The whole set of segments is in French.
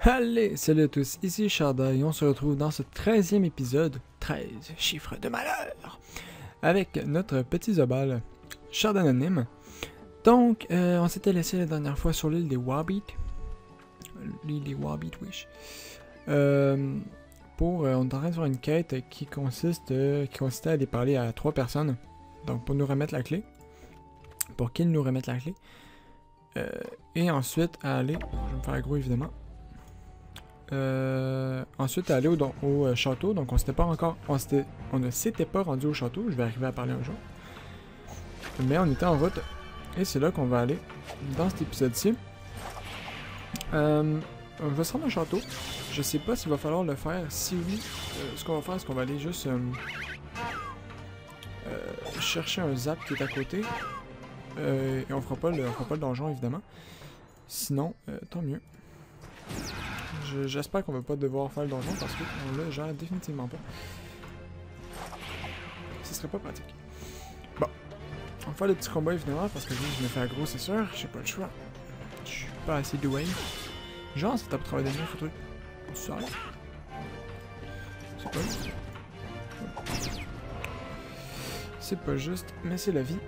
Allez, salut à tous, ici Charda et on se retrouve dans ce 13e épisode, 13 chiffres de malheur, avec notre petit Zobal, Charda Anonyme. Donc, on s'était laissé la dernière fois sur l'île des Wabbit, l'île des Wabbit, wish. On est en train de faire une quête qui consistait à aller parler à 3 personnes, donc pour nous remettre la clé, pour qu'ils nous remettent la clé, et ensuite à aller, je vais me faire aggro évidemment. Ensuite aller au château, donc on ne s'était pas rendu au château, je vais arriver à parler un jour. Mais on était en route, et c'est là qu'on va aller dans cet épisode-ci. On va se rendre au château, je sais pas s'il va falloir le faire, si oui, ce qu'on va faire, c'est qu'on va aller juste chercher un zap qui est à côté, et on fera pas le donjon évidemment, sinon, tant mieux. J'espère qu'on va pas devoir faire le donjon parce qu'on l'a gère définitivement pas. Ce serait pas pratique. Bon. On va faire le petit combat évidemment parce que je me fais aggro, c'est sûr. J'ai pas le choix. Je suis pas assez doué. Genre, c'est top travail de nuit, faut truc. Ça. C'est pas juste. C'est pas juste, mais c'est la vie.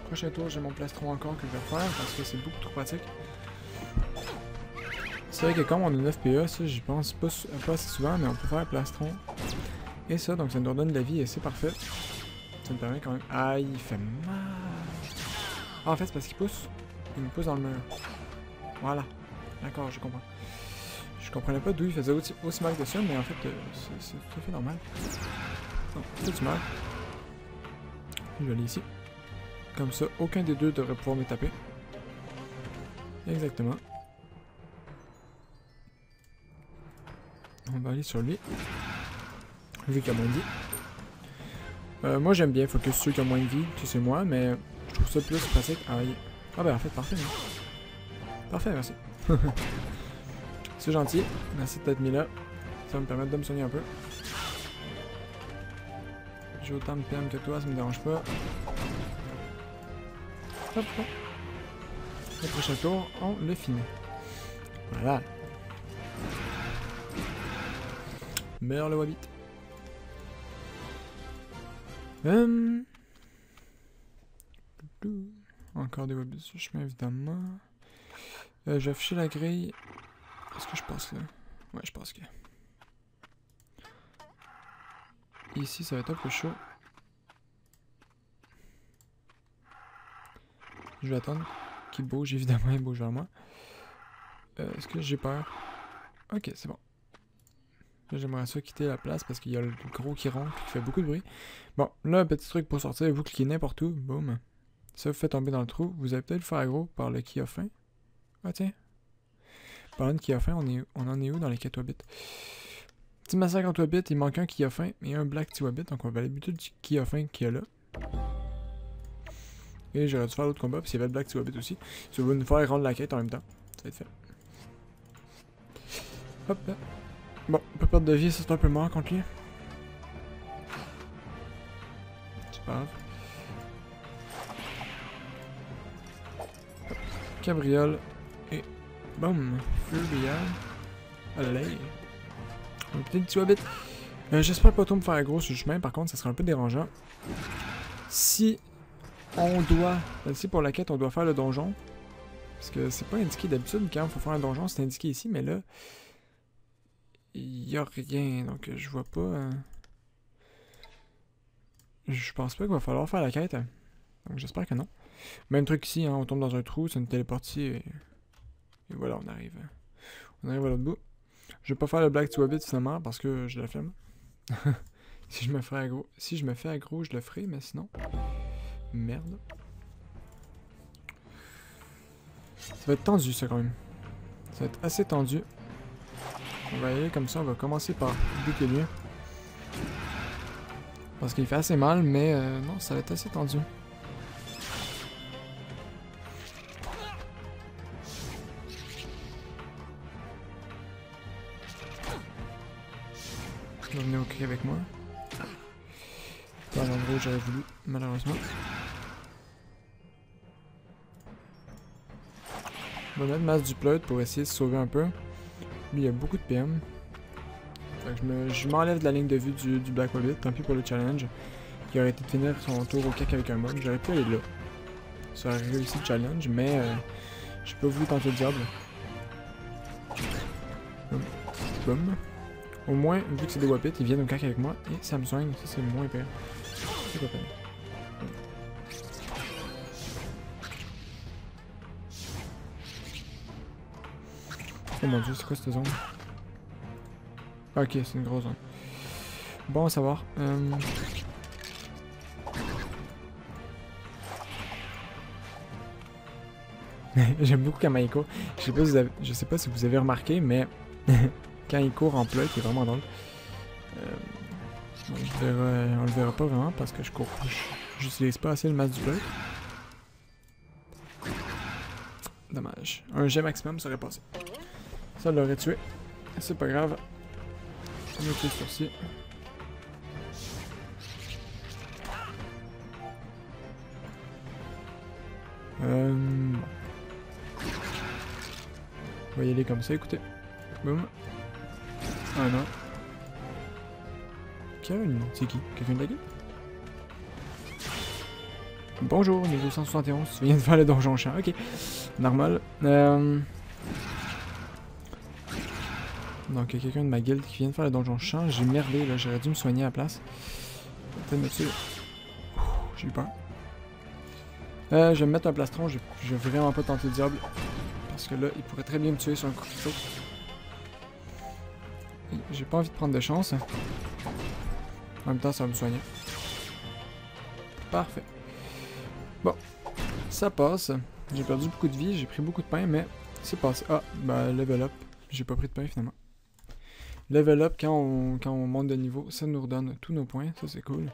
Prochain tour, j'ai mon plastron encore que je vais faire parce que c'est beaucoup trop pratique. C'est vrai que comme on a 9 PA, ça j'y pense pas assez souvent, mais on peut faire plastron. Et ça, donc ça nous redonne de la vie et c'est parfait. Ça me permet quand même... Aïe, il fait mal. Ah, en fait, c'est parce qu'il pousse. Il me pousse dans le mur. Voilà. D'accord, je comprends. Je comprenais pas d'où il faisait aussi mal que ça, mais en fait, c'est tout à fait normal. Oh, toi tu meurs. Je vais aller ici. Comme ça, aucun des deux devrait pouvoir me taper. Exactement. On va aller sur lui. Vu qu'il a moins de vie. Moi j'aime bien focus sur ceux qui ont moins de vie, tu sais moi, mais je trouve ça plus pratique. Ah ben en fait parfait. Hein. Parfait, merci. C'est gentil. Merci d'être mis là. Ça va me permettre de me soigner un peu. J'ai autant de PM que toi, ça me dérange pas. Hop, hop. Le prochain tour, on le finit. Voilà. Meurs le Wabbit. Encore des Wabbits sur le chemin évidemment. Je vais afficher la grille. Est-ce que je passe là? Ouais, je pense que. Ici, ça va être un peu chaud. Je vais attendre qu'il bouge, évidemment, il bouge vers moi. Est-ce que j'ai peur? Ok, c'est bon. J'aimerais ça quitter la place parce qu'il y a le gros qui ronfle qui fait beaucoup de bruit. Bon, là, un petit truc pour sortir, vous cliquez n'importe où, boum. Ça vous fait tomber dans le trou. Vous allez peut-être le faire aggro par le qui a faim. Ah tiens. Parlant de qui a faim, on en est où dans les 4 Wabbits? Petit massacre en Wabbits, il manque un qui a faim et un black petit Wabbit, donc on va aller buter le qui a faim qui est là. Et j'aurais dû faire l'autre combat, puis il y avait le black petit Wabbit aussi. Ça va nous faire rendre la quête en même temps. Ça va être fait. Hop là. Bon, pas perdre de vie, c'est un peu mort contre lui. C'est pas grave. Hop. Cabriole. Et boum. Feu, billard. Allez. Un petit Wabbit. J'espère pas trop me faire aggro sur le chemin, par contre, ça serait un peu dérangeant. Si on doit. Si pour la quête, on doit faire le donjon. Parce que c'est pas indiqué d'habitude quand il faut faire un donjon, c'est indiqué ici, mais là. Il y a rien, donc je vois pas. Je pense pas qu'il va falloir faire la quête. Donc j'espère que non. Même truc ici, hein, on tombe dans un trou, ça nous téléporte et voilà, on arrive. On arrive à l'autre bout. Je vais pas faire le Black to Wabbit finalement parce que je la flemme. Si je me fais aggro, je le ferai, mais sinon. Merde. Ça va être tendu ça quand même. Ça va être assez tendu. On va y aller comme ça, on va commencer par buter lui. Parce qu'il fait assez mal, mais non, ça va être assez tendu. Je vais venir au cri avec moi. Pas l'endroit où j'aurais voulu, malheureusement. On va mettre masse du plot pour essayer de se sauver un peu. Lui, il a beaucoup de PM. Fait que je m'enlève de la ligne de vue du Black Wabbit. Tant pis pour le challenge. Qui aurait été de finir son tour au cac avec un mob. J'aurais pu aller là. Ça aurait réussi le challenge, mais j'ai pas voulu tenter le diable. Boum. Au moins, vu que c'est des Wabbits, ils viennent au cac avec moi et ça me soigne. Ça, c'est moins pire. C'est pas peine. Oh mon dieu, c'est quoi cette zone? Ah, ok, c'est une grosse zone. Bon à savoir. J'aime beaucoup Kamaiko. Je sais pas si vous avez remarqué, mais quand il court en plug, il est vraiment drôle. Bon, on le verra pas vraiment parce que j'utilise pas assez le masque du plug. Dommage. Un jet maximum serait passé. Ça l'aurait tué. C'est pas grave. On va tuer ce tour-ci. Bon. On va y aller comme ça, écoutez. Boum. Ah non. C'est qui? Quelqu'un de la gueule? Bonjour, niveau 171. Tu viens de faire le donjon champ. Ok. Normal. Donc, il y a quelqu'un de ma guilde qui vient de faire le donjon champ. J'ai merdé, là. J'aurais dû me soigner à la place. Peut-être me tuer. J'ai eu peur. Je vais me mettre un plastron. Je vais vraiment pas tenter le diable. Parce que là, il pourrait très bien me tuer sur un coup de couteau. J'ai pas envie de prendre de chance. En même temps, ça va me soigner. Parfait. Bon. Ça passe. J'ai perdu beaucoup de vie. J'ai pris beaucoup de pain, mais c'est passé. Ah, bah, level up. J'ai pas pris de pain, finalement. Level up, quand on monte de niveau, ça nous redonne tous nos points. Ça, c'est cool.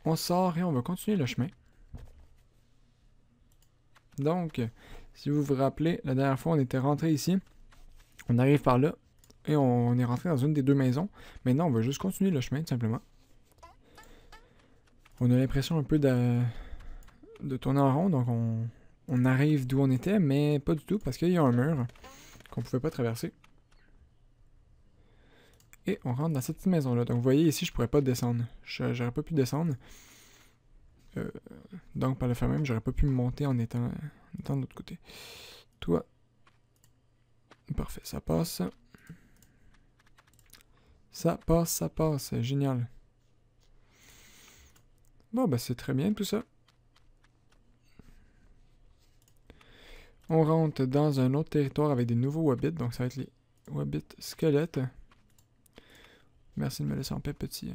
On sort et on va continuer le chemin. Donc, si vous vous rappelez, la dernière fois, on était rentré ici. On arrive par là. Et on est rentré dans une des deux maisons. Maintenant, on va juste continuer le chemin, tout simplement. On a l'impression un peu de tourner en rond. Donc, on arrive d'où on était, mais pas du tout, parce qu'il y a un mur qu'on pouvait pas traverser. Et on rentre dans cette petite maison-là. Donc, vous voyez, ici, je pourrais pas descendre. J'aurais pas pu descendre. Donc, par le fait même, j'aurais pas pu me monter en étant de l'autre côté. Toi. Parfait, ça passe. Ça passe. Génial. Bon, bah c'est très bien tout ça. On rentre dans un autre territoire avec des nouveaux Wabbits. Donc, ça va être les Wabbits squelettes. Merci de me laisser en paix, petit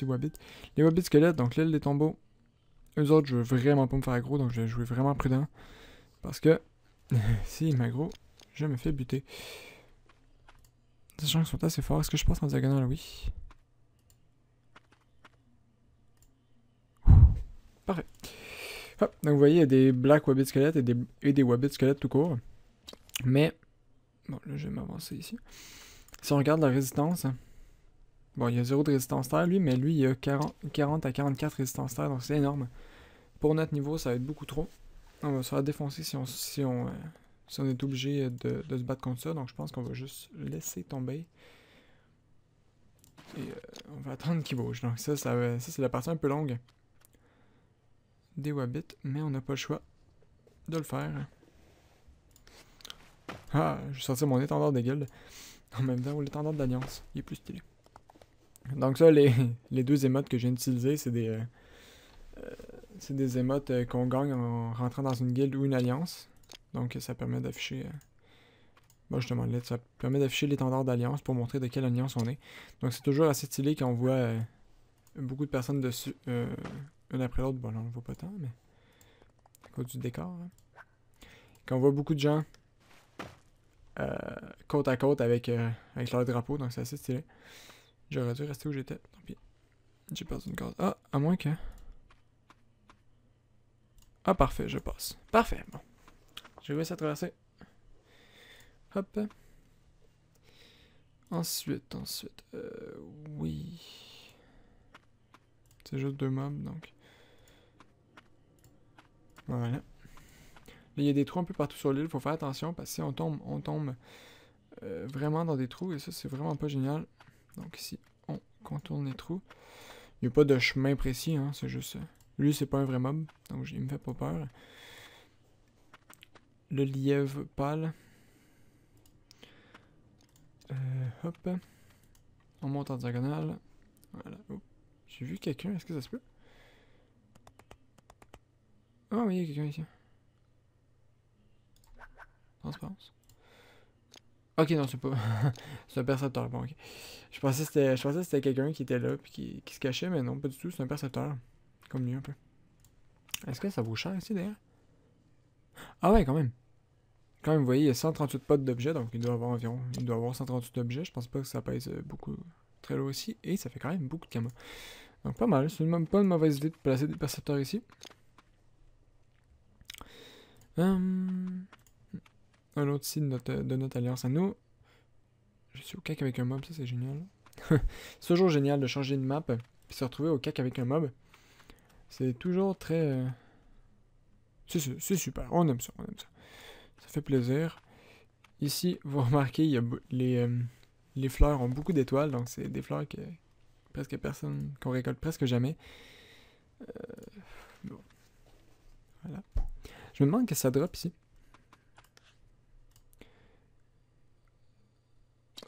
Wabbit. Les Wabbits squelettes, donc l'île des tombeaux. Eux autres, je veux vraiment pas me faire aggro, donc je vais jouer vraiment prudent. Parce que, s'il m'aggro, je me fais buter. Sachant qu'ils sont assez forts. Est-ce que je passe en diagonale? Oui. Parfait. Hop, donc vous voyez, il y a des Black Wabbit squelettes et des Wabbit squelettes tout court. Mais, bon, là, je vais m'avancer ici. Si on regarde la résistance, bon, il y a 0 de résistance terre, lui, mais lui, il y a 40 à 44 résistance terre, donc c'est énorme. Pour notre niveau, ça va être beaucoup trop. On va se faire défoncer si on est obligé de se battre contre ça, donc je pense qu'on va juste laisser tomber. Et on va attendre qu'il bouge. Donc ça c'est la partie un peu longue des Wabbits, mais on n'a pas le choix de le faire. Ah, je vais sortir mon étendard de guilde. En même temps, l'étendard de l'Alliance, il est plus stylé. Donc ça, les deux émotes que je viens d'utiliser, c'est des émotes qu'on gagne en rentrant dans une guilde ou une alliance. Donc ça permet d'afficher... Bon, justement, là, ça permet d'afficher l'étendard d'alliance pour montrer de quelle alliance on est. Donc c'est toujours assez stylé quand on voit beaucoup de personnes dessus, une après l'autre. Bon, là, on ne le voit pas tant, mais à cause du décor. Hein. Quand on voit beaucoup de gens côte à côte avec leur drapeau, donc c'est assez stylé. J'aurais dû rester où j'étais, tant pis. J'ai perdu une case. Ah, à moins que... Ah, parfait, je passe. Parfait, bon. J'ai réussi à traverser. Hop. Ensuite. Oui. C'est juste 2 mobs, donc. Voilà. Là, il y a des trous un peu partout sur l'île, faut faire attention, parce que si on tombe vraiment dans des trous, et ça, c'est vraiment pas génial. Donc ici, on contourne les trous. Il n'y a pas de chemin précis, hein, c'est juste... lui, c'est pas un vrai mob, donc il me fait pas peur. Le lièvre pâle. Hop. On monte en diagonale. Voilà. Oh. J'ai vu quelqu'un, est-ce que ça se peut? Ah oui, il y a quelqu'un ici. Transparence. Ok, non, c'est pas... c'est un percepteur, bon, ok. Je pensais que c'était quelqu'un qui était là, puis qui se cachait, mais non, pas du tout, c'est un percepteur. Comme lui, un peu. Est-ce que ça vaut cher ici, d'ailleurs? Ah ouais, quand même. Quand même, vous voyez, il y a 138 pots d'objets, donc il doit avoir environ... Il doit avoir 138 objets, je pense pas que ça pèse beaucoup... Très lourd aussi, et ça fait quand même beaucoup de camas. Donc pas mal, c'est pas une mauvaise idée de placer des percepteurs ici. Un autre site de notre alliance à nous. Je suis au cac avec un mob, ça c'est génial. C'est toujours génial de changer de map, puis se retrouver au cac avec un mob. C'est toujours très... C'est super, on aime ça, on aime ça. Ça fait plaisir. Ici, vous remarquez, il y a les fleurs ont beaucoup d'étoiles, donc c'est des fleurs que presque personne, qu'on récolte presque jamais. Bon. Voilà. Je me demande qu'est-ce que ça drop ici.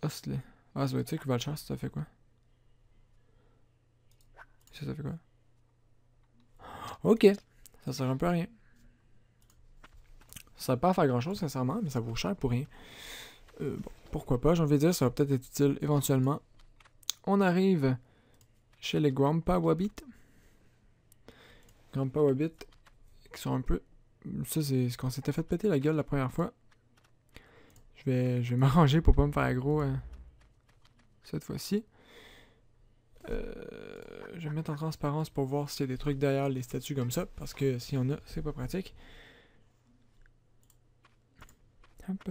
Ostley. Ah, ça doit être ça qui va le cher, ça fait quoi? Ça fait quoi? Ok, ça sert un peu à rien. Ça sert pas à faire grand chose, sincèrement, mais ça vaut cher pour rien. Bon, pourquoi pas, j'ai envie de dire, ça va peut-être être utile éventuellement. On arrive chez les Grandpa Wabbit. Grandpa Wabbit, qui sont un peu... Ça, c'est ce qu'on s'était fait péter la gueule la première fois. Je vais m'arranger pour pas me faire aggro cette fois-ci. Je vais me mettre en transparence pour voir s'il y a des trucs derrière les statues comme ça, parce que s'il y en a, c'est pas pratique. Hop.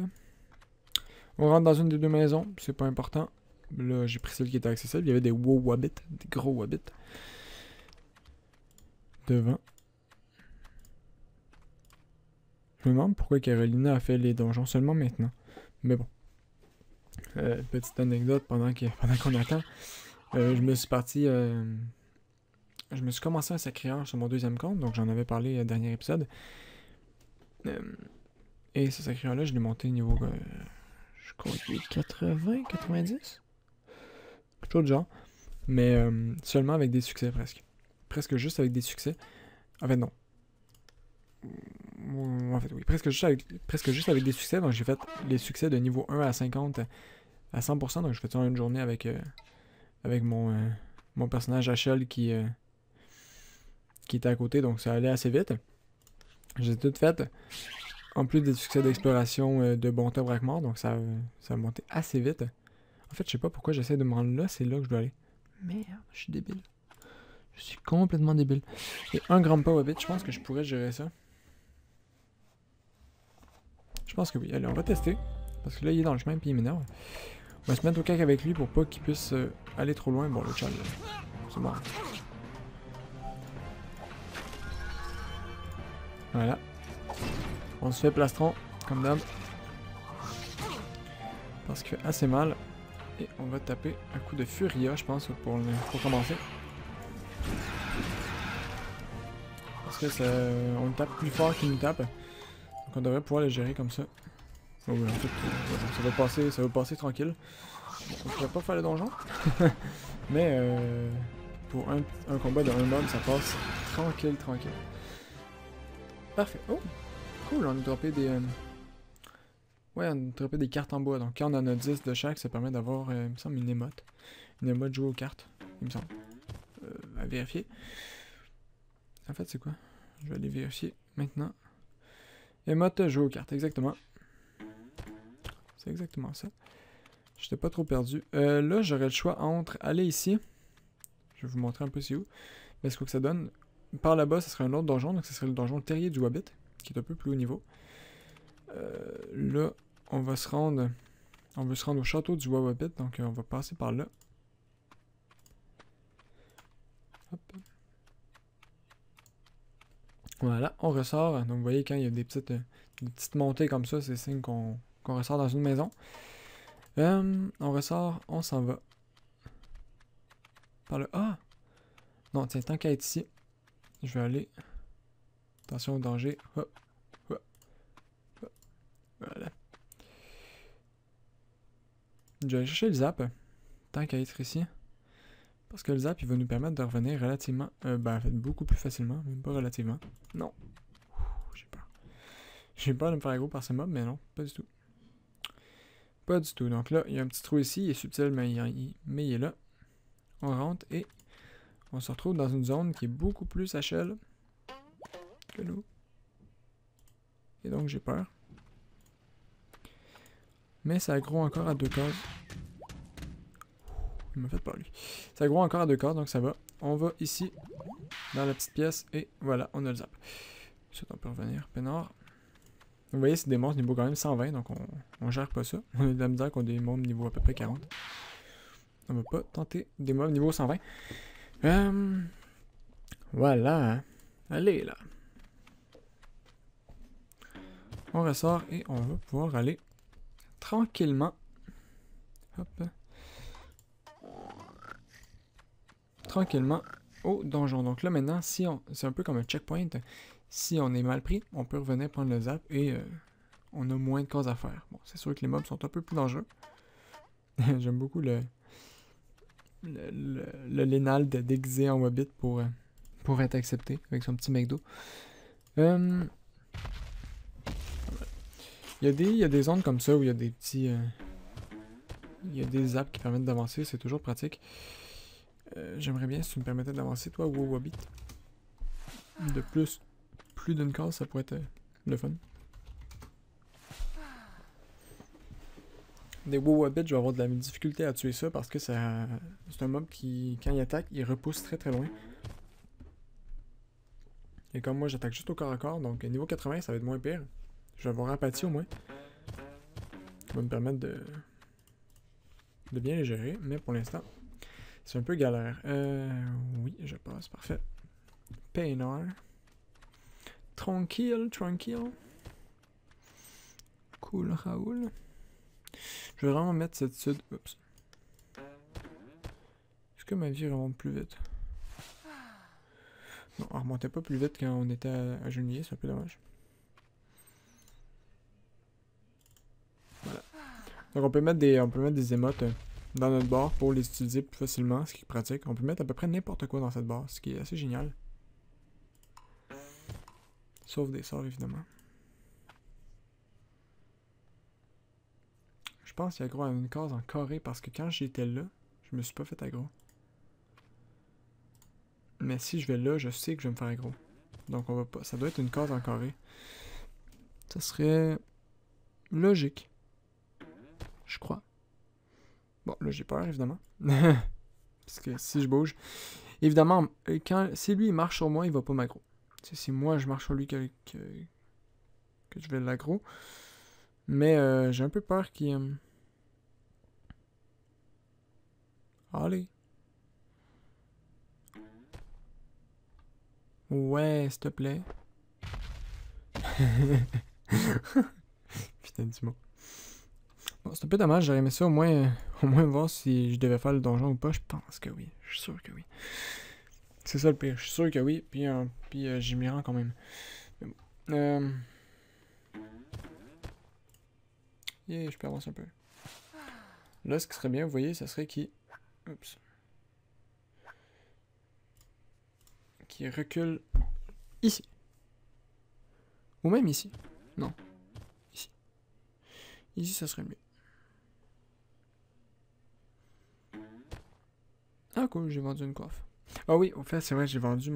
On rentre dans une des deux maisons, c'est pas important. Là, j'ai pris celle qui était accessible. Il y avait des wabbits, des gros wabbits. Devant. Je me demande pourquoi Carolina a fait les donjons seulement maintenant. Mais bon. Petite anecdote pendant qu'on attend. Je me suis parti... je me suis commencé un sacrieur sur mon deuxième compte, donc j'en avais parlé au dernier épisode. Et ce sacrieur-là, je l'ai monté niveau... je crois qu'il est 80, 90? Quelque chose de genre. Mais seulement avec des succès, presque. Presque juste avec des succès. En fait, non. En fait, oui. Presque juste avec des succès. Donc, j'ai fait les succès de niveau 1 à 50 à 100%. Donc, je fais ça en une journée avec mon personnage HL qui était à côté. Donc, ça allait assez vite. J'ai tout fait. En plus des succès d'exploration de Bonta Braquemort. Donc, ça a monté assez vite. En fait, je sais pas pourquoi j'essaie de me rendre là. C'est là que je dois aller. Merde, je suis débile. Je suis complètement débile. Et un Grandpa Wabbit, je pense que je pourrais gérer ça. Je pense que oui. Allez, on va tester. Parce que là, il est dans le chemin puis il m'énerve. On va se mettre au cac avec lui pour pas qu'il puisse aller trop loin. Bon, le chat, c'est mort. Voilà. On se fait plastron, comme d'hab. Parce qu'il fait assez mal. Et on va taper un coup de Furia, je pense, pour commencer. Parce que ça, on le tape plus fort qu'il nous tape. Donc on devrait pouvoir le gérer comme ça. Oh oui, en fait, ça va passer tranquille. Bon, on pourrait pas faire le donjon. Mais pour un combat de un mob, ça passe tranquille. Parfait. Oh! Cool, on a droppé des... Ouais, on a droppé des cartes en bois. Donc quand on en a 10 de chaque, ça permet d'avoir, il me semble, une émote. Une émote jouée aux cartes, il me semble. À vérifier. En fait, c'est quoi? Je vais aller vérifier maintenant. Émote jouée aux cartes, exactement. C'est exactement ça. J'étais pas trop perdu. Là, j'aurais le choix entre aller ici. Je vais vous montrer un peu c'est où. Mais ce que ça donne. Par là-bas, ce serait un autre donjon. Donc, ce serait le donjon Terrier du Wabbit, qui est un peu plus haut niveau. Là, on veut se rendre au château du Wabbit. Donc, on va passer par là. Hop. Voilà, on ressort. Donc, vous voyez, quand il y a des petites montées comme ça, c'est signe qu'on ressort dans une maison. On ressort, on s'en va. Par le... Ah! Non, tiens, tant qu'à être ici, je vais aller... Attention au danger. Hop, hop, hop. Voilà. Je vais aller chercher le zap, tant qu'à être ici. Parce que le zap, il va nous permettre de revenir relativement... en fait, beaucoup plus facilement, même pas relativement. Non. J'ai peur. J'ai peur de me faire aggro par ce mob, mais non, pas du tout. Pas du tout. Donc là, il y a un petit trou ici, il est subtil, mais il est là. On rentre et on se retrouve dans une zone qui est beaucoup plus HL que nous. Et donc j'ai peur. Mais ça aggro encore à 2 cases. Il m'a fait peur lui. Ça aggro encore à 2 cases, donc ça va. On va ici, dans la petite pièce, et voilà, on a le zap. Ensuite, on peut revenir. Peinard. Vous voyez, c'est des monstres niveau quand même 120, donc on gère pas ça. On a de la misère qu'on a des mobs niveau à peu près 40. On va pas tenter des mobs niveau 120. Voilà. Hein. Allez, là. On ressort et on va pouvoir aller tranquillement. Hop. Tranquillement au donjon. Donc là, maintenant, si on... c'est un peu comme un checkpoint. Si on est mal pris, on peut revenir prendre le zap et on a moins de causes à faire. Bon, c'est sûr que les mobs sont un peu plus dangereux. J'aime beaucoup le Lénald déguisé en Wabbit pour être accepté avec son petit McDo. Il y a des zones comme ça où il y a des petits... il y a des zaps qui permettent d'avancer, c'est toujours pratique. J'aimerais bien si tu me permettais d'avancer, toi, Wabbit. De plus d'une case, ça pourrait être le fun. Des Wabbit, je vais avoir de la difficulté à tuer ça parce que c'est un mob qui, quand il attaque, il repousse très très loin. Et comme moi, j'attaque juste au corps à corps, donc niveau 80, ça va être moins pire. Je vais avoir apathie au moins. Ça va me permettre de bien les gérer, mais pour l'instant, c'est un peu galère. Oui, je passe, parfait. Peinard. Tranquille. Cool, Raoul. Je vais vraiment mettre cette sud. Oups. Est-ce que ma vie remonte plus vite? Non, elle remontait pas plus vite quand on était à Genouiller, c'est un peu dommage. Voilà. Donc on peut mettre des émotes dans notre barre pour les utiliser plus facilement, ce qui est pratique. On peut mettre à peu près n'importe quoi dans cette barre, ce qui est assez génial. Sauf des sorts, évidemment. Je pense qu'il y a aggro à une case en carré parce que quand j'étais là, je me suis pas fait aggro. Mais si je vais là, je sais que je vais me faire aggro. Donc on va pas. Ça doit être une case en carré. Ça serait logique. Je crois. Bon, là j'ai peur évidemment. Parce que si je bouge. Évidemment, si lui il marche sur moi, il va pas m'aggro. Si moi je marche sur lui que je vais l'aggro. Mais j'ai un peu peur qu'il... Allez. Ouais, s'il te plaît. Putain du mot. Bon, c'est un peu dommage, j'aurais aimé ça au moins voir si je devais faire le donjon ou pas. Je pense que oui. Je suis sûr que oui. C'est ça le pire. Je suis sûr que oui. Puis j'y m'y rends quand même. Mais bon. Yeah, je peux avancer un peu. Là, ce qui serait bien, vous voyez, ça serait qu'il... Oups. Qu'il recule ici. Ou même ici. Non. Ici. Ici, ça serait mieux. Ah cool, j'ai vendu une coiffe. Ah oui, au fait, c'est vrai, j'ai vendu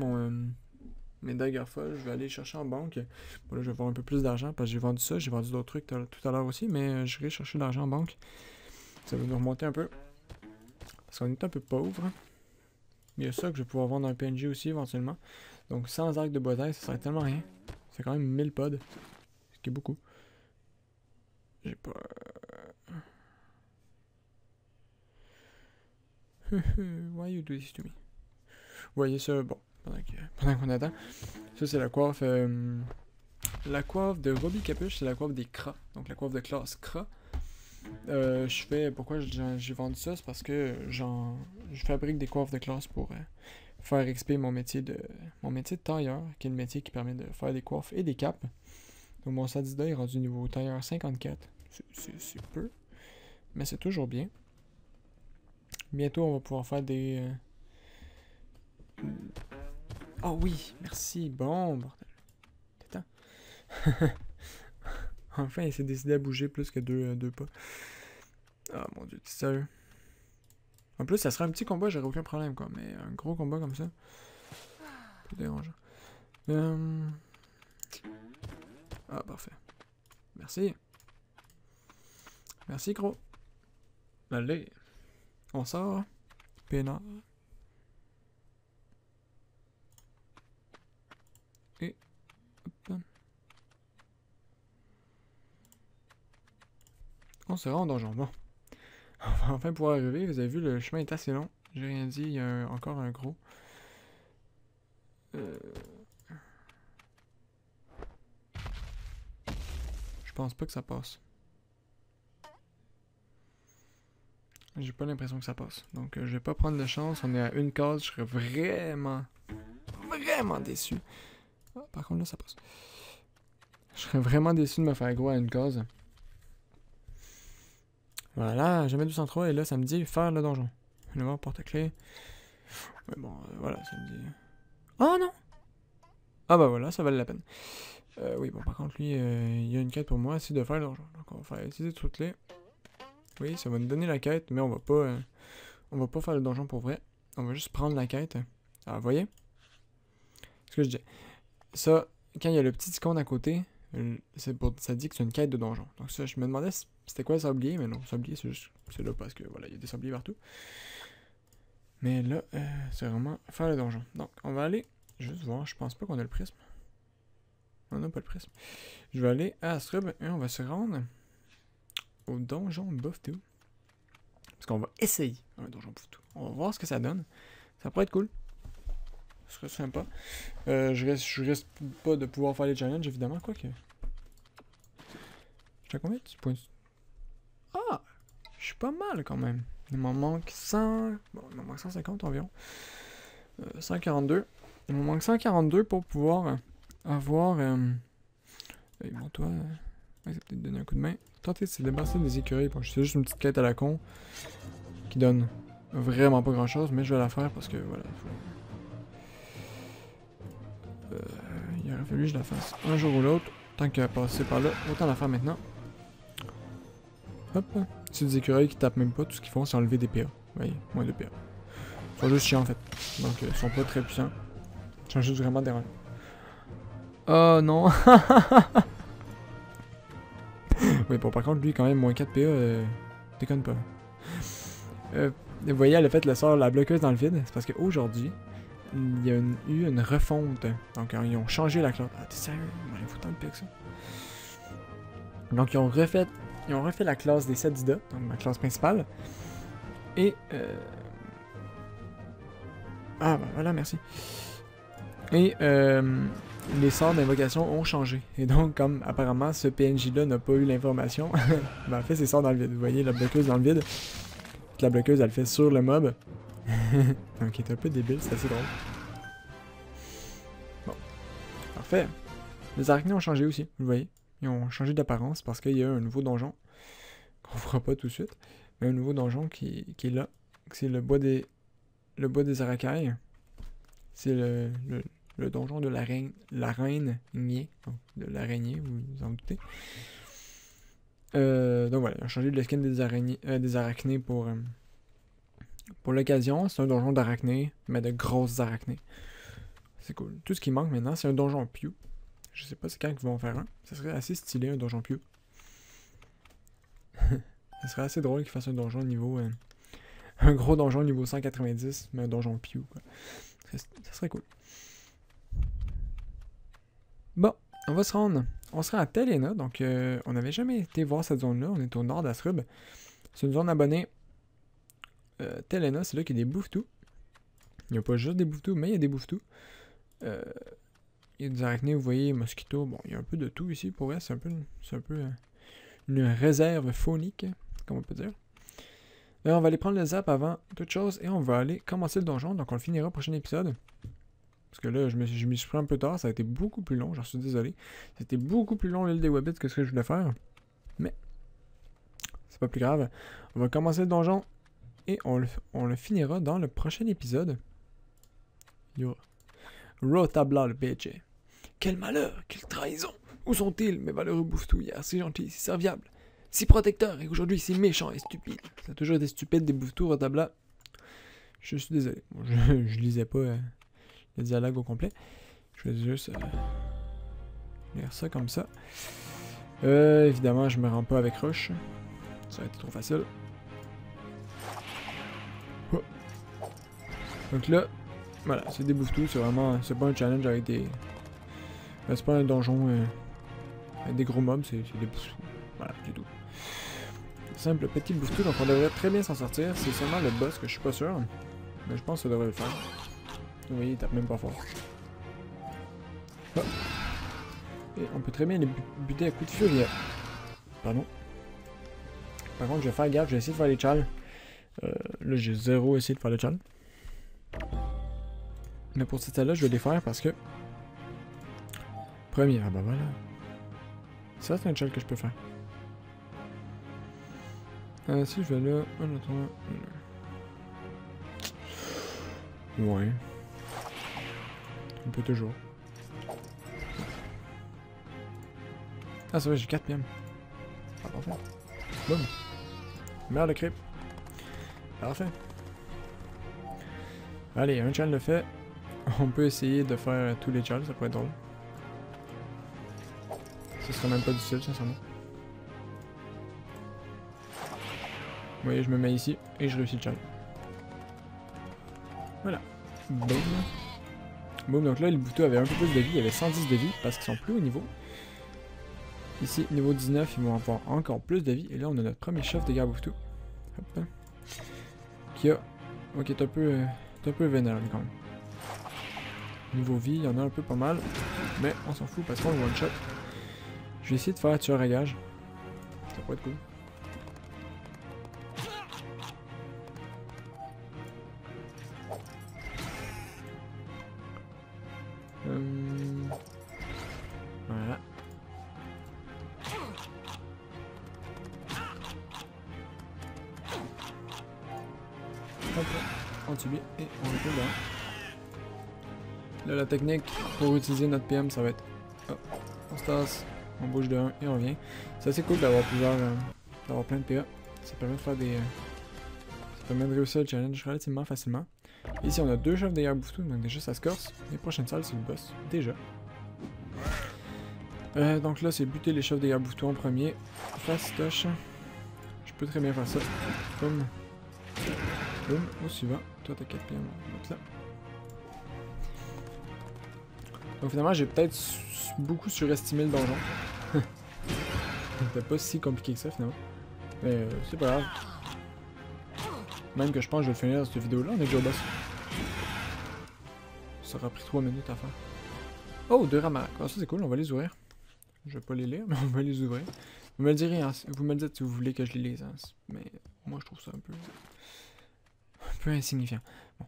mes dagues folles. Je vais aller les chercher en banque. Bon, là, je vais avoir un peu plus d'argent parce que j'ai vendu ça. J'ai vendu d'autres trucs tout à l'heure aussi, mais je vais chercher de l'argent en banque. Ça va nous remonter un peu. Parce qu'on est un peu pauvre. Il y a ça que je vais pouvoir vendre un PNG aussi éventuellement. Donc sans arc de bataille, ça serait tellement rien. C'est quand même 1000 pods. Ce qui est beaucoup. J'ai pas... Why you do this to me? Vous voyez ça, bon, pendant qu'on attend. Ça c'est la coiffe... la coiffe de Robbie Capuche, c'est la coiffe des Kras. Donc la coiffe de classe Kras. Pourquoi j'ai vendu ça? C'est parce que je fabrique des coiffes de classe pour faire XP mon métier de tailleur, qui est le métier qui permet de faire des coiffes et des capes. Donc mon Sadida est rendu niveau tailleur 54. C'est peu, mais c'est toujours bien. Bientôt, on va pouvoir faire des... Oh oui, merci, bon, bordel. T'es enfin, il s'est décidé à bouger plus que deux pas. Ah mon dieu, t'es sérieux? En plus, ça serait un petit combat, j'aurais aucun problème, quoi. Mais un gros combat comme ça, c'est dérangeant. Ah, parfait. Merci. Merci, gros. Allez. On sort. Pénard. Et... Hop. On se rend au donjon. Bon. On va enfin pouvoir arriver. Vous avez vu, le chemin est assez long. J'ai rien dit, il y a encore un gros. Je pense pas que ça passe. J'ai pas l'impression que ça passe. Donc je vais pas prendre de chance. On est à une case. Je serais vraiment déçu. Ah, par contre là ça passe. Je serais vraiment déçu de me faire gros à une case. Voilà, jamais 203 et là ça me dit faire le donjon. Je vais voir porte-clés. Mais bon, voilà, ça me dit... Oh non! Ah bah voilà, ça valait la peine. Oui, bon, par contre, lui, il y a une quête pour moi, c'est de faire le donjon. Donc on va faire utiliser toutes clés. Oui, ça va nous donner la quête, mais on va pas faire le donjon pour vrai. On va juste prendre la quête. Ah, vous voyez? Ce que je dis. Ça, quand il y a le petit icône à côté, ça dit que c'est une quête de donjon. Donc ça, je me demandais c'était quoi le sablier, mais non, le sablier, c'est là parce que, voilà, il y a des sabliers partout. Mais là, c'est vraiment faire le donjon. Donc, on va aller, juste voir, je pense pas qu'on a le prisme. On n'a pas le prisme. Je vais aller à Astrub et on va se rendre au donjon Boftou. Parce qu'on va essayer un donjon Boftou. On va voir ce que ça donne. Ça pourrait être cool. Ce serait sympa. Je risque pas de pouvoir faire les challenges, évidemment, quoique. J'ai combien de points? Ah! Je suis pas mal quand même. Il m'en manque 100... Bon, il m'en manque 150 environ. 142. Il m'en manque 142 pour pouvoir avoir... bon, toi... ça va peut-être donner un coup de main. Tenter de se débarrasser des écureuils. Bon, c'est juste une petite quête à la con. Qui donne vraiment pas grand-chose, mais je vais la faire parce que, voilà, il aurait fallu que je la fasse un jour ou l'autre. Tant qu'à passer par là, autant la faire maintenant. Hop. C'est des écureuils qui tapent même pas. Tout ce qu'ils font, c'est enlever des PA. Vous voyez, moins de PA. Ils sont juste chiants, en fait. Donc, ils sont pas très puissants. Ils sont juste vraiment dérangeants. Oh non. Oui, bon, par contre, lui, quand même, moins 4 PA, déconne pas. Vous voyez, elle a fait le sort la bloqueuse dans le vide. C'est parce qu'aujourd'hui, il y a eu une refonte. Donc, ils ont changé la classe. Ah, t'es sérieux? Il faut tant de PA que ça. Donc, ils ont refait la classe des Sadida, donc ma classe principale. Et... Ah, ben voilà, merci. Et les sorts d'invocation ont changé. Et donc, comme apparemment ce PNJ-là n'a pas eu l'information, ben, elle fait ses sorts dans le vide. Vous voyez la bloqueuse dans le vide. Puis la bloqueuse, elle le fait sur le mob. Donc, il est un peu débile, c'est assez drôle. Bon. Parfait. Les arachnés ont changé aussi, vous voyez. Ils ont changé d'apparence parce qu'il y a un nouveau donjon. Qu'on fera pas tout de suite. Mais un nouveau donjon qui est là. C'est le bois des Arakai. C'est le donjon de la reine Nier. De l'araignée, vous vous en doutez. Donc voilà, ils ont changé le skin des arachnées pour l'occasion. C'est un donjon d'arachnées, mais de grosses arachnées. C'est cool. Tout ce qui manque maintenant, c'est un donjon Pew. Je sais pas c'est quand ils vont en faire un. Ça serait assez stylé, un donjon Pew. Ça serait assez drôle qu'ils fassent un donjon niveau... un gros donjon niveau 190, mais un donjon Pew, quoi. Ça serait cool. Bon, on va se rendre. On sera à Telena, donc on n'avait jamais été voir cette zone-là. On est au nord d'Astrub. C'est une zone abonnée. Telena, c'est là qu'il y a des bouffetous. Il n'y a pas juste des bouffetous, mais il y a des bouffetous. Il y a des arachnées, vous voyez, mosquitos. Bon, il y a un peu de tout ici. Pour vrai, c'est un peu une réserve faunique, comme on peut dire. Là, on va aller prendre le zap avant toute chose et on va aller commencer le donjon. Donc, on le finira au prochain épisode. Parce que là, je me suis pris un peu tard. Ça a été beaucoup plus long. J'en suis désolé. C'était beaucoup plus long l'île des Wabbits que ce que je voulais faire. Mais, c'est pas plus grave. On va commencer le donjon et on le finira dans le prochain épisode. Yo. Rotabla le bitch. Quel malheur, quelle trahison. Où sont-ils, mes valeureux bouffetous, hier si gentils, si serviables, si protecteurs, et aujourd'hui si méchants et stupides. Ça a toujours été stupide des bouffetous, Rotabla. Je suis désolé. Bon, je lisais pas le dialogue au complet. Je vais juste lire ça comme ça. Évidemment, je me rends pas avec Rush. Ça a été trop facile. Oh. Donc là, voilà, c'est des bouffetous, c'est vraiment, c'est pas un challenge avec des... c'est pas un donjon avec des gros mobs, c'est des bouffetous. Voilà, du tout. Simple petit bouffetou, donc on devrait très bien s'en sortir. C'est seulement le boss que je suis pas sûr, mais je pense que ça devrait le faire. Vous voyez, il tape même pas fort. Oh. Et on peut très bien les buter à coups de furie. Pardon. Par contre, je vais faire gaffe, je vais essayer de faire les chals. Là, j'ai zéro essayé de faire le chal. Mais pour cette là je vais les faire parce que... Premier, ah bah voilà. Ça, c'est un chal que je peux faire. Si je vais là... Ouais. On peut toujours. Ah, c'est vrai, j'ai 4 PM. Ah, parfait. Boum. Merde de creep. Parfait. Allez, un chal le fait. On peut essayer de faire tous les chals, ça pourrait être drôle. Ce serait même pas difficile, sincèrement. Vous voyez, je me mets ici et je réussis le chal. Voilà. Boum. Boum, donc là, le bouton avait un peu plus de vie. Il y avait 110 de vie parce qu'ils sont plus haut niveau. Ici, niveau 19, ils vont avoir encore plus de vie. Et là, on a notre premier chef de guerre bouffetou. Hop. Qui a... Ok, t'es un peu vénère, lui, quand même. Niveau vie, il y en a un peu pas mal. Mais on s'en fout parce qu'on le one-shot. Je vais essayer de faire tueur à gage. Ça pourrait être cool. Voilà. Hop, on tue lui et on recule là. Là, la technique pour utiliser notre PM, ça va être... Oh, on se tasse, on bouge de 1 et on revient. C'est assez cool d'avoir plusieurs... d'avoir plein de PA. Ça permet de faire des... ça permet de réussir le challenge relativement facilement. Ici, on a 2 chefs de guerre bouffetou, donc déjà ça se corse. Les prochaines salles, c'est le boss, déjà. Donc là, c'est buter les chefs de guerre bouffetou en premier. Fastoche. Je peux très bien faire ça. Boum. Boum. Au suivant. Toi, t'as 4 PM. On va mettre là. Donc finalement, j'ai peut-être beaucoup surestimé le donjon. C'était pas si compliqué que ça, finalement. Mais c'est pas grave. Même que je pense que je vais le finir dans cette vidéo-là, on est déjà au boss. Ça aura pris 3 minutes à faire. Oh, 2 ramaracs. Ah, ça c'est cool, on va les ouvrir. Je vais pas les lire, mais on va les ouvrir. Vous me le direz, hein, vous me le dites si vous voulez que je les lise. Hein, mais moi, je trouve ça un peu insignifiant. Bon.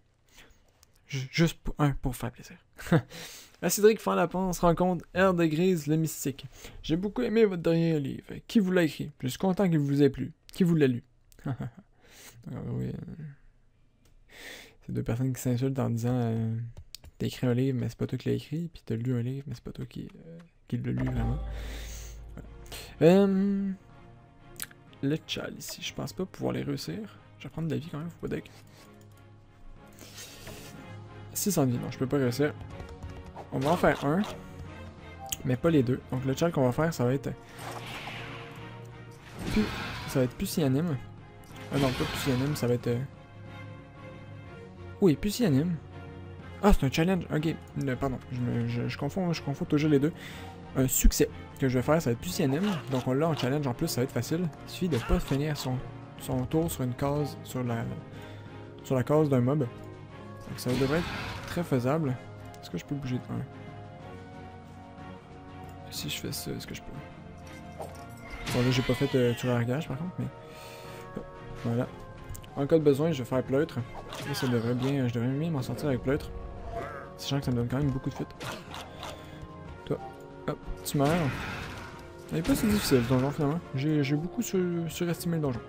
Juste pour faire plaisir. À Cédric Fanlapence rencontre Air de Grise, le mystique. J'ai beaucoup aimé votre dernier livre. Qui vous l'a écrit? Je suis content qu'il vous ait plu. Qui vous l'a lu? Oui. C'est 2 personnes qui s'insultent en disant t'as écrit un livre, mais c'est pas toi qui l'as écrit, puis t'as lu un livre, mais c'est pas toi qui l'a lu vraiment. Voilà. Le chal ici, je pense pas pouvoir les réussir. Je vais prendre de la vie quand même, faut pas deck. 600 vie, non, je peux pas réussir. On va en faire un, mais pas les 2. Donc le chal qu'on va faire, ça va être... Pusillanime. Ah non, pas Pusillanime, ça va être... Oui, Pusillanime. Ah, c'est un challenge, ok. Pardon, je confonds toujours les deux. Un succès que je vais faire, ça va être Pusillanime. Donc on l'a en challenge en plus, ça va être facile. Il suffit de pas finir son tour sur une case, sur la case d'un mob. Donc ça devrait être très faisable. Est-ce que je peux bouger de 1? Si je fais ça, est-ce que je peux? Bon là j'ai pas fait tueur à gage par contre, mais... Voilà. En cas de besoin, je vais faire pleutre. Et ça devrait bien, je devrais bien m'en sortir avec pleutre. Sachant que ça me donne quand même beaucoup de fuite. Toi, hop, tu meurs. Il n'est pas si difficile ce donjon finalement. J'ai beaucoup surestimé le donjon.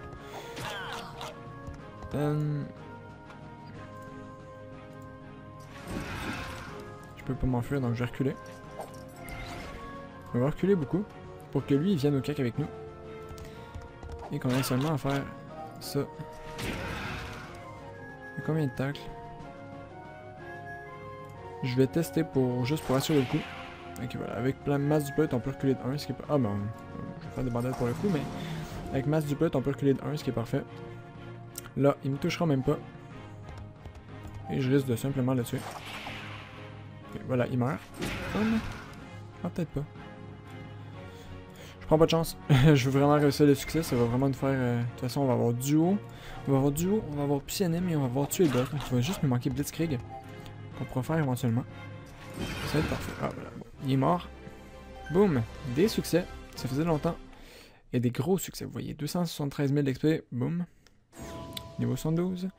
Je peux pas m'enfuir donc je vais reculer. On va reculer beaucoup pour que lui il vienne au cac avec nous. Et qu'on ait seulement à faire ça. Il y a combien de tacles? Je vais tester juste pour assurer le coup. Ok voilà, avec masse du plot on peut reculer de 1, ce qui est pas... Ah ben, je vais faire des bandelettes pour le coup, mais... Avec masse du plot on peut reculer de 1, ce qui est parfait. Là, il me touchera même pas. Et je risque de simplement le tuer. Okay, voilà, il meurt. Oh non. Ah, peut-être pas. Je prends pas de chance. Je veux vraiment réussir le succès, ça va vraiment nous faire... De toute façon, on va avoir duo. On va avoir duo, on va avoir Psyanem et on va avoir tuer d'autres. Donc il va juste nous manquer Blitzkrieg. Qu'on pourra faire éventuellement. Ça va être parfait. Ah voilà, bon. Il est mort. Boum! Des succès. Ça faisait longtemps. Et des gros succès. Vous voyez, 273 000 d'XP. Boum. Niveau 72.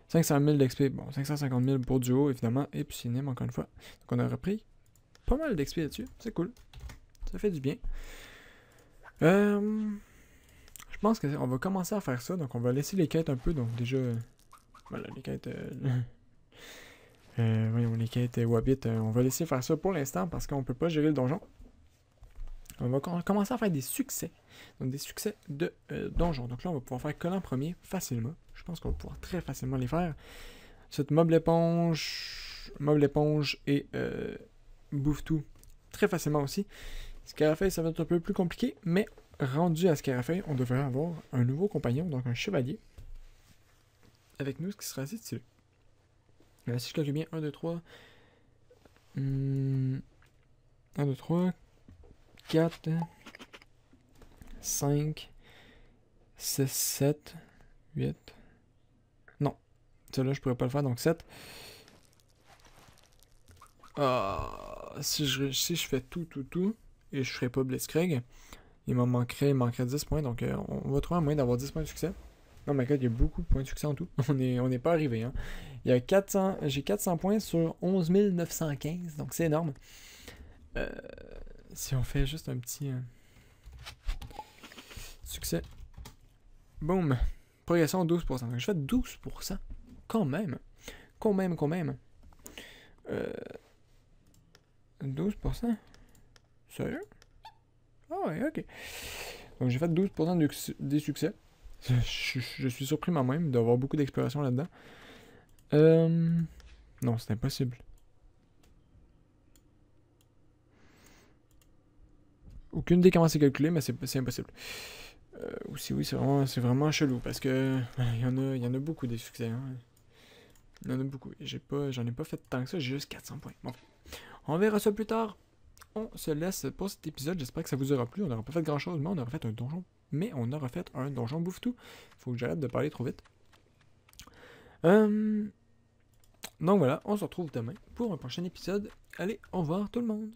500 000 d'XP. Bon, 550 000 pour duo, évidemment. Et puis Psyanem, encore une fois. Donc on a repris pas mal d'XP là-dessus. C'est cool. Ça fait du bien. Je pense qu'on va commencer à faire ça. Donc on va laisser les quêtes un peu. Donc déjà... Voilà, les quêtes... voyons, les quêtes Wabbit, on va laisser faire ça pour l'instant parce qu'on peut pas gérer le donjon. On va commencer à faire des succès. Donc des succès de donjon. Donc là, on va pouvoir faire collant premier facilement. Je pense qu'on va pouvoir très facilement les faire. Cette mob l'éponge et bouffe-tout très facilement aussi. Scarafeuille, ça va être un peu plus compliqué, mais rendu à Scarafeuille, on devrait avoir un nouveau compagnon, donc un chevalier, avec nous, ce qui sera assez stylé. Si je calcule bien, 1, 2, 3... 1, 2, 3... 4... 5... 6, 7... 8... Non. Celle-là, je pourrais pas le faire, donc 7. Si je fais tout, et je ferais pas Blitzkrieg, il manquerait 10 points, donc on va trouver un moyen d'avoir 10 points de succès. Oh my god, il y a beaucoup de points de succès en tout. On n'est pas arrivé, hein. Il y a 400... J'ai 400 points sur 11 915, donc c'est énorme. Si on fait juste un petit... succès. Boum. Progression 12%. Donc je fais 12%. Quand même. 12%? Sérieux? Ah ouais, ok. Donc j'ai fait 12% des succès. Je suis surpris moi-même d'avoir beaucoup d'exploration là-dedans. Non, c'est impossible. Aucune idée comment c'est calculé, mais c'est impossible. Aussi, oui, c'est vraiment chelou, parce que il y en a beaucoup des succès. Hein. Il y en a beaucoup. J'en ai pas fait tant que ça, j'ai juste 400 points. Bon, on verra ça plus tard. On se laisse pour cet épisode. J'espère que ça vous aura plu. On n'aura pas fait grand-chose, mais on aura fait un donjon. Mais on aura fait un donjon bouffe-tout. Faut que j'arrête de parler trop vite. Donc voilà, on se retrouve demain pour un prochain épisode. Allez, au revoir tout le monde.